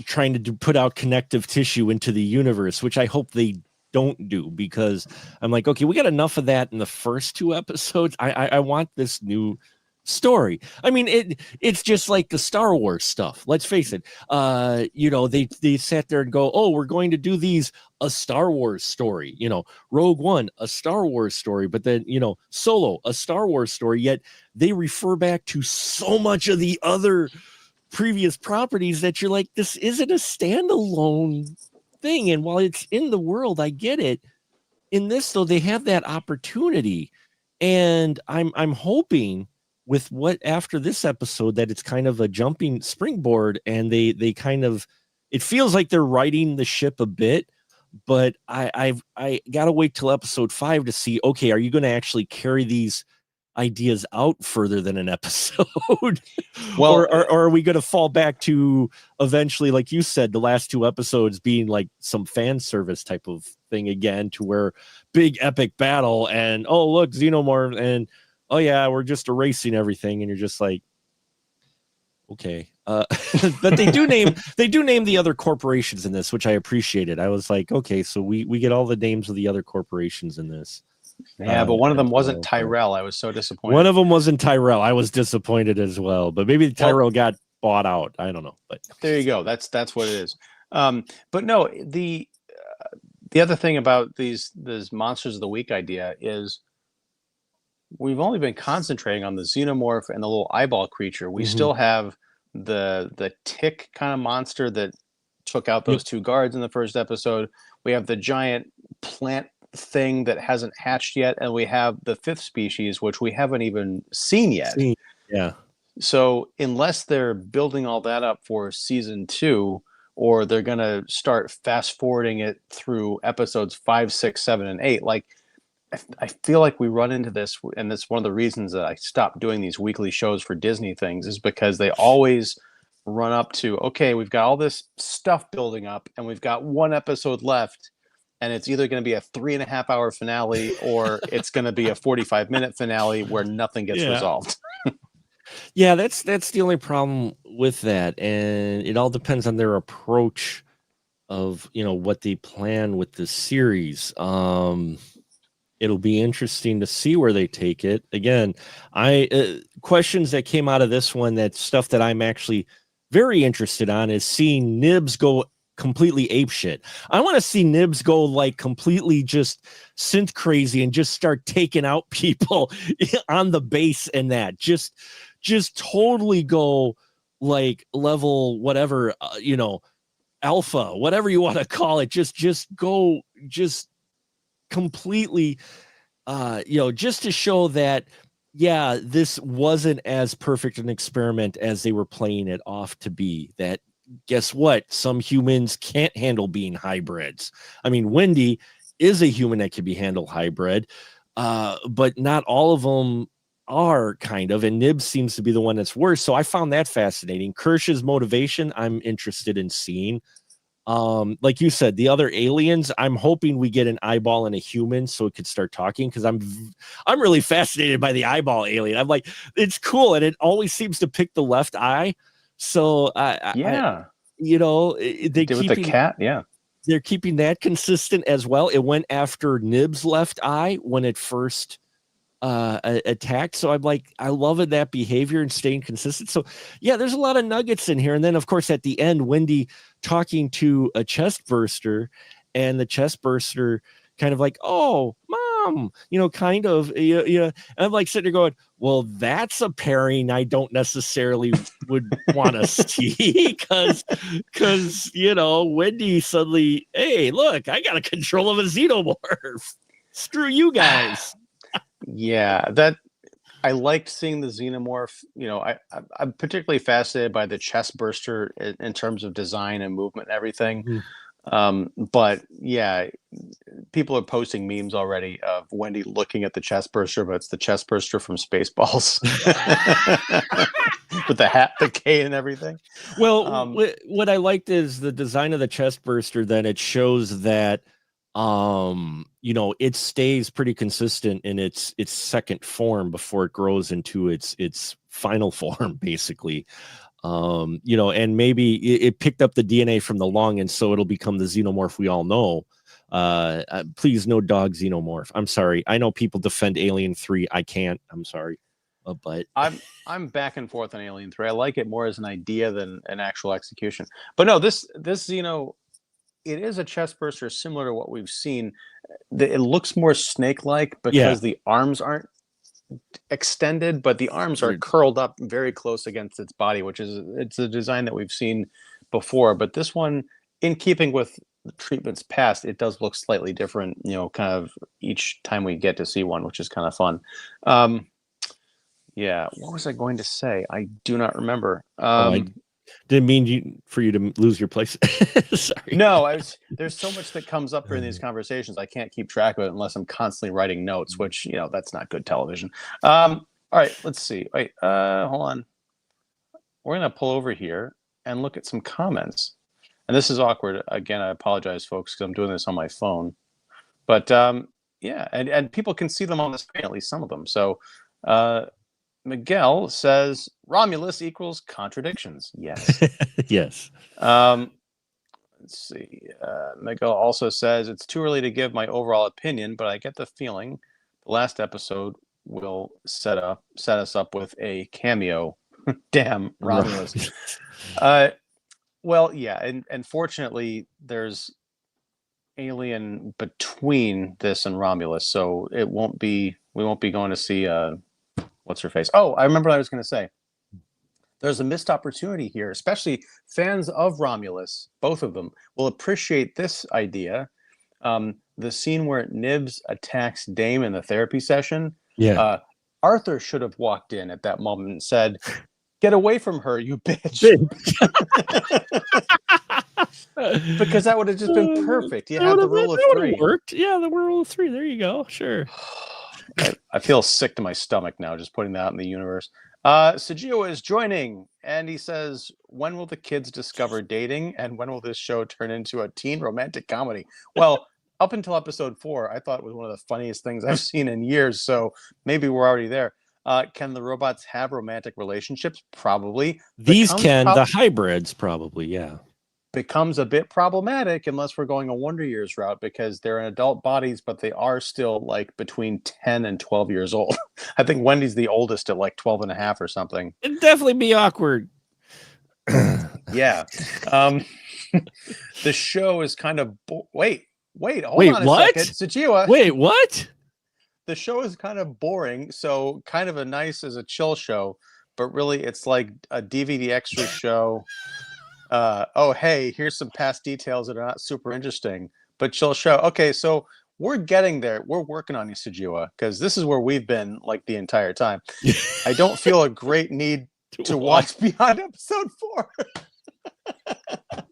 trying to put out connective tissue into the universe, which I hope they don't do, because I'm like, okay, we got enough of that in the first 2 episodes. I want this new story. I mean, it's just like the Star Wars stuff. Let's face it. They sat there and go, oh, we're going to do a Star Wars story. Rogue One, a Star Wars story, but then Solo, a Star Wars story. Yet they refer back to so much of the other previous properties that you're like, this isn't a standalone thing. And while it's in the world, I get it. In this, though, they have that opportunity, and I'm hoping with what after this episode that it's kind of a jumping springboard, and they kind of, it feels like they're riding the ship a bit, but I gotta wait till episode 5 to see, okay, are you going to actually carry these ideas out further than an episode? Well, or are we going to fall back to eventually, like you said, the last 2 episodes being like some fan service type of thing again, to where big epic battle and, oh, look, Xenomorph, and oh yeah, we're just erasing everything, and you're just like, okay. But they do name the other corporations in this, which I appreciated. I was like, okay, so we get all the names of the other corporations in this. Yeah, but one of them wasn't Tyrell. I was so disappointed. One of them wasn't Tyrell. I was disappointed as well. But maybe Tyrell got bought out. I don't know. But there you go. That's what it is. But no, the other thing about these Monsters of the Week idea is we've only been concentrating on the Xenomorph and the little eyeball creature. We still have the tick kind of monster that took out those 2 guards in the first episode. We have the giant plant thing that hasn't hatched yet, and we have the 5th species, which we haven't even seen yet. So unless they're building all that up for season 2, or they're gonna start fast forwarding it through episodes 5, 6, 7, and 8, like I feel like we run into this, and that's one of the reasons that I stopped doing these weekly shows for Disney things, is because they always run up to, okay, we've got all this stuff building up and we've got 1 episode left, and it's either going to be a 3.5-hour finale or it's going to be a 45-minute finale where nothing gets resolved. Yeah, that's the only problem with that, and it all depends on their approach of what they plan with the series. It'll be interesting to see where they take it. Again, questions that came out of this one, that stuff that I'm actually very interested on, is seeing Nibs go completely apeshit. I want to see Nibs go like completely just synth crazy and just start taking out people on the base, and that just totally go like level whatever, alpha, whatever you want to call it. Just go completely just to show that, yeah, this wasn't as perfect an experiment as they were playing it off to be. That, guess what? Some humans can't handle being hybrids. I mean, Wendy is a human that can be handled hybrid, but not all of them are, kind of, and Nibs seems to be the one that's worse. So I found that fascinating. Kirsch's motivation, I'm interested in seeing. Like you said, the other aliens, I'm hoping we get an eyeball and a human so it could start talking, because I'm really fascinated by the eyeball alien. I'm like, it's cool, and it always seems to pick the left eye. So Yeah. they Did with the cat, yeah. they're keeping that consistent as well. It went after Nib's left eye when it first attacked. So I'm like, I love it, that behavior and staying consistent. So yeah, there's a lot of nuggets in here. And then of course at the end, Wendy talking to a chest burster, and the chest burster kind of like, oh, mom, kind of, and I'm like sitting there going, well, that's a pairing I don't necessarily would want to see, because Wendy suddenly, hey, look, I got a control of a xenomorph. Screw you guys. Yeah, that I liked seeing the xenomorph. I'm particularly fascinated by the chest burster in terms of design and movement and everything. But yeah, people are posting memes already of Wendy looking at the chest burster, but it's the chest burster from Spaceballs with the hat, the K, and everything. Well, what I liked is the design of the chest burster. Then it shows that it stays pretty consistent in its second form before it grows into its final form, basically. And maybe it picked up the DNA from the lung, and so it'll become the xenomorph we all know. Please, no dog xenomorph. I'm sorry. I know people defend Alien 3. I can't. I'm sorry. But I'm back and forth on Alien 3. I like it more as an idea than an actual execution. But no, this Xeno, it is a chest burster similar to what we've seen. It looks more snake-like because the arms aren't extended, but the arms are curled up very close against its body, it's a design that we've seen before. But this one, in keeping with the treatments past, it does look slightly different, kind of each time we get to see one, which is kind of fun. Yeah, what was I going to say? I do not remember. I didn't mean for you to lose your place. Sorry. No, there's so much that comes up during these conversations. I can't keep track of it unless I'm constantly writing notes, which, that's not good television. All right, let's see. Wait, hold on. We're going to pull over here and look at some comments. And this is awkward. Again, I apologize, folks, because I'm doing this on my phone. But yeah, and people can see them on the screen, at least some of them. So Miguel says Romulus equals contradictions. Yes. Yes. Let's see. Miguel also says it's too early to give my overall opinion, but I get the feeling the last episode will set us up with a cameo. Damn, Romulus. Well, yeah, and fortunately, there's alien between this and Romulus, so we won't be going to see what's her face. Oh, I remember what I was going to say. There's a missed opportunity here, especially fans of Romulus, both of them, will appreciate this idea. The scene where Nibs attacks Dame in the therapy session. Yeah. Arthur should have walked in at that moment and said, "Get away from her, you bitch." Because that would have just been perfect. You have the rule of three. Worked. Yeah, the rule of three. There you go. Sure. I feel sick to my stomach now just putting that out in the universe. Sajio is joining, and he says, when will the kids discover dating, and when will this show turn into a teen romantic comedy? Well, up until episode 4, I thought it was one of the funniest things I've seen in years, so maybe we're already there. Can the robots have romantic relationships? Probably. The hybrids probably, yeah. Becomes a bit problematic unless we're going a Wonder Years route, because they're in adult bodies, but they are still like between 10 and 12 years old. I think Wendy's the oldest at like 12 and a half or something. It'd definitely be awkward. Yeah. The show is kind of wait, hold on a second. Sajiwa. Wait, what? The show is kind of boring, so kind of a nice as a chill show, but really it's like a DVD extra show. Oh, hey, here's some past details that are not super interesting, but chill show. Okay, so we're getting there. We're working on you, Sujua, because this is where we've been like the entire time. I don't feel a great need to watch beyond episode 4.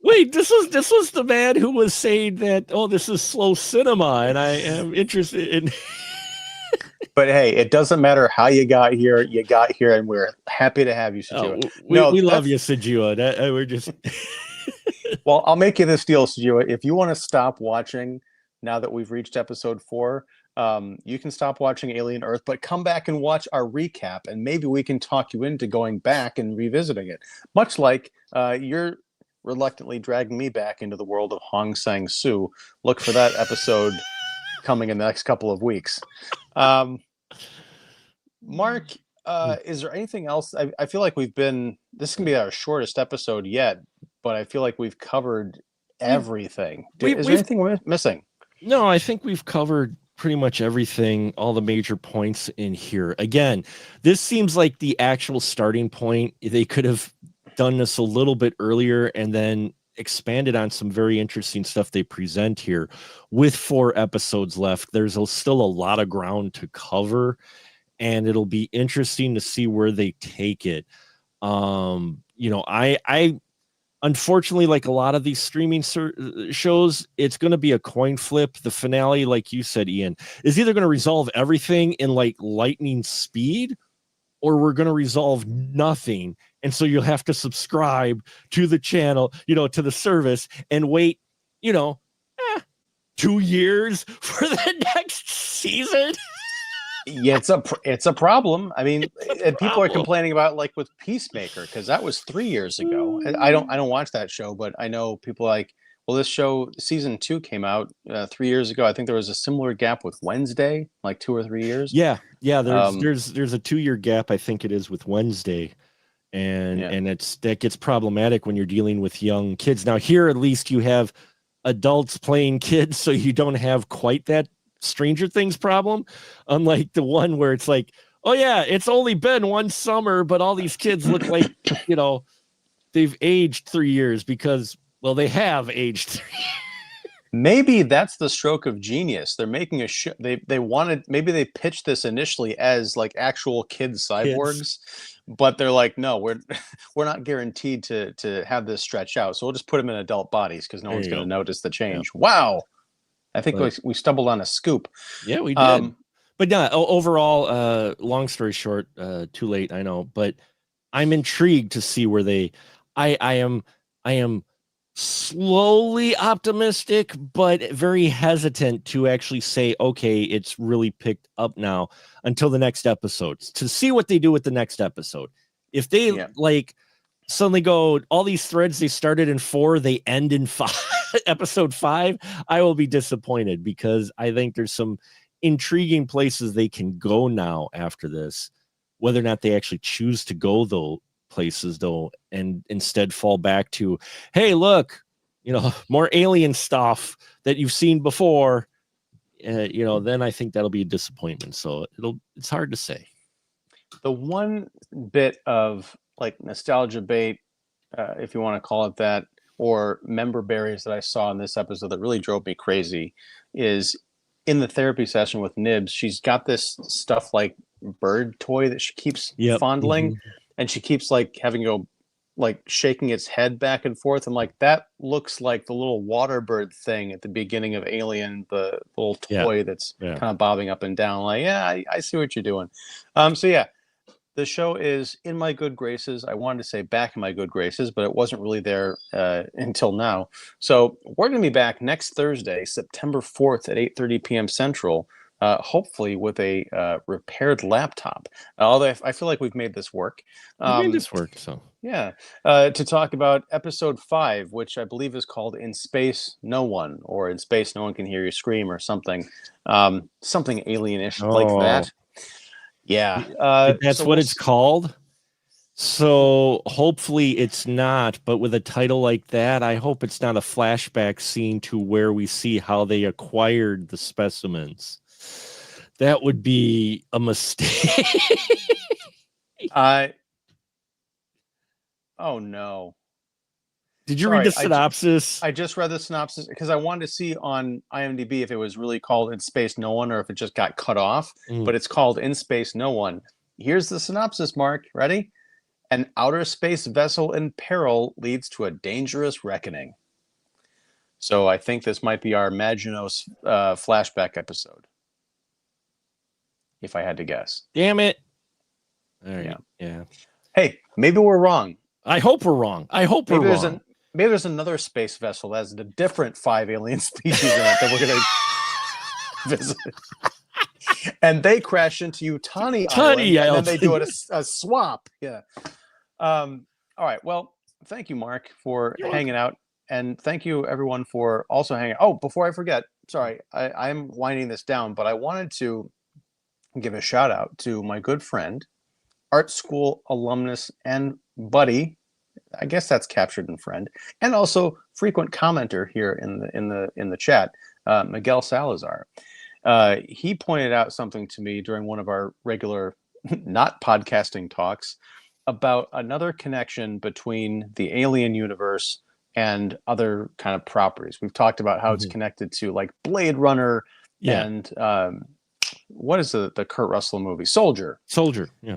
Wait, this was the man who was saying that, oh, this is slow cinema, and I am interested in. But hey, it doesn't matter how you got here. You got here, and we're happy to have you, Sujua. We love you, Sujua. We're just. Well, I'll make you this deal, Sujua. If you want to stop watching now that we've reached episode 4, you can stop watching Alien Earth, but come back and watch our recap, and maybe we can talk you into going back and revisiting it. Much like you're reluctantly dragging me back into the world of Hong Sang-soo. Look for that episode coming in the next couple of weeks. Mark, is there anything else? I feel like this can be our shortest episode yet, but I feel like we've covered everything. Is there anything we're missing? No, I think we've covered pretty much everything, all the major points in here. Again, this seems like the actual starting point. They could have done this a little bit earlier and then expanded on some very interesting stuff they present here. With 4 episodes left, there's still a lot of ground to cover, and it'll be interesting to see where they take it. I unfortunately, like a lot of these streaming shows, it's going to be a coin flip. The finale, like you said, Ian, is either going to resolve everything in like lightning speed, or we're going to resolve nothing. And so you'll have to subscribe to the channel, to the service, and wait, 2 years for the next season. Yeah, it's a problem. I mean, people are complaining about like with Peacemaker, because that was 3 years ago. I don't watch that show, but I know people like, well, this show season 2 came out 3 years ago. I think there was a similar gap with Wednesday, like 2 or 3 years. Yeah. There's a 2-year gap, I think it is, with Wednesday, and that gets problematic when you're dealing with young kids. Now here, at least you have adults playing kids, so you don't have quite that Stranger Things problem, unlike the one where it's like, oh yeah, it's only been one summer, but all these kids look like they've aged 3 years because, well, they have aged 3 years. Maybe that's the stroke of genius. They're making a show. Maybe they pitched this initially as like actual kids cyborgs, but they're like, no, we're not guaranteed to have this stretch out, so we'll just put them in adult bodies because no one's going to notice the change. Yeah. Wow. I think we stumbled on a scoop. Yeah, we did. But yeah, overall, long story short, too late, I know, but I'm intrigued to see where I am slowly optimistic, but very hesitant to actually say, okay, it's really picked up now until the next episode to see what they do with the next episode. If they suddenly go, all these threads they started in 4, they end in 5. Episode 5, I will be disappointed, because I think there's some intriguing places they can go now after this. Whether or not they actually choose to go those places, though, and instead fall back to, hey, look, more alien stuff that you've seen before, then I think that'll be a disappointment. So it's hard to say. The one bit of like nostalgia bait, if you want to call it that, or member berries that I saw in this episode that really drove me crazy, is in the therapy session with Nibs. She's got this stuff like bird toy that she keeps fondling, and she keeps like having to go like shaking its head back and forth, and like that looks like the little water bird thing at the beginning of Alien, the little toy that's kind of bobbing up and down. Like, I see what you're doing. So yeah. The show is in my good graces. I wanted to say back in my good graces, but it wasn't really there until now. So we're going to be back next Thursday, September 4th at 8:30 p.m. Central, hopefully with a repaired laptop. Although I feel like we've made this work. Yeah. To talk about episode 5, which I believe is called In Space No One, or In Space No One Can Hear You Scream, or something. Something alien-ish like that. Yeah, that's what it's called. So hopefully it's not, but with a title like that, I hope it's not a flashback scene to where we see how they acquired the specimens. That would be a mistake. Oh no. Did you read the synopsis? I just read the synopsis because I wanted to see on IMDb if it was really called In Space No One or if it just got cut off. But it's called In Space No One. Here's the synopsis, Mark. Ready? An outer space vessel in peril leads to a dangerous reckoning. So I think this might be our Maginot flashback episode, if I had to guess. Damn it. All right. Yeah. Hey, maybe we're wrong. I hope we're wrong. I hope we're wrong. Maybe there's another space vessel that has a different 5 alien species in it that we're going to visit. And they crash into Yutani Island, and then they do a swap. Yeah. All right. Well, thank you, Mark, for hanging out. And thank you, everyone, for also hanging out. Oh, before I forget, sorry, I'm winding this down, but I wanted to give a shout out to my good friend, art school alumnus and buddy, I guess that's captured in friend, and also frequent commenter here in the chat, Miguel Salazar. He pointed out something to me during one of our regular not podcasting talks about another connection between the Alien universe and other kind of properties. We've talked about how it's connected to like Blade Runner and what is the Kurt Russell movie? Soldier. Yeah.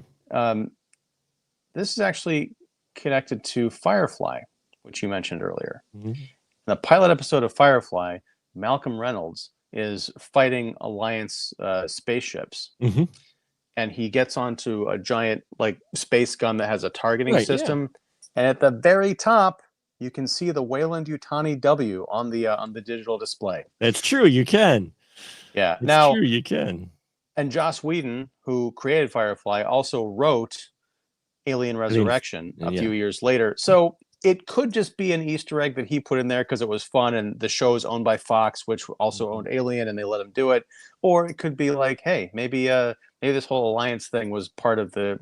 This is actually connected to Firefly, which you mentioned earlier. In the pilot episode of Firefly, Malcolm Reynolds is fighting Alliance spaceships. And he gets onto a giant like space gun that has a targeting system. And at the very top, you can see the Weyland-Yutani W on the digital display. That's true. You can. Yeah. It's true. You can. And Joss Whedon, who created Firefly, also wrote Alien Resurrection a few years later. So it could just be an Easter egg that he put in there because it was fun, and the show is owned by Fox, which also owned Alien, and they let him do it. Or it could be like, hey, maybe this whole alliance thing was part of the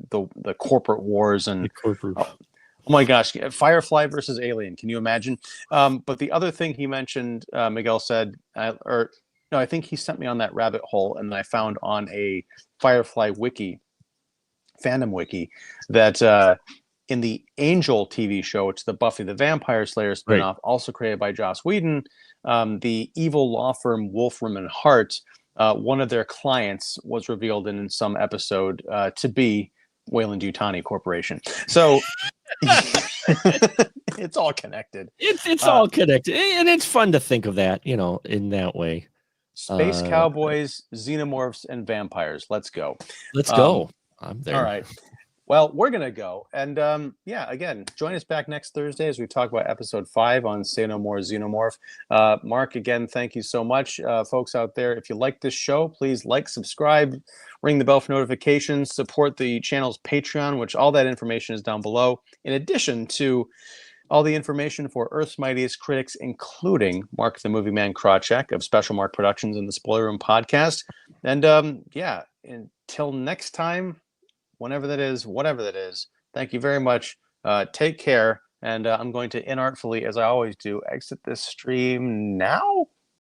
corporate wars and oh my gosh, Firefly versus Alien. Can you imagine? But the other thing he mentioned, Miguel said, I think he sent me on that rabbit hole, and I found on a Firefly wiki, fandom wiki, that in the Angel TV show, it's the Buffy the Vampire Slayer spinoff, also created by Joss Whedon, the evil law firm Wolfram and Hart, one of their clients was revealed in some episode to be Weyland-Yutani Corporation. So it's all connected. It's all connected, and it's fun to think of that, in that way. Space cowboys, xenomorphs, and vampires. Let's go. Let's go. I'm there. All right. Well, we're gonna go, and again, join us back next Thursday as we talk about episode 5 on Say No More Xenomorph. Mark, again, thank you so much, folks out there. If you like this show, please like, subscribe, ring the bell for notifications, support the channel's Patreon, which all that information is down below. In addition to all the information for Earth's Mightiest Critics, including Mark the Movie Man Krawcheck of Special Mark Productions and the Spoiler Room podcast. And until next time, whenever that is, whatever that is, thank you very much. Take care. And I'm going to inartfully, as I always do, exit this stream now.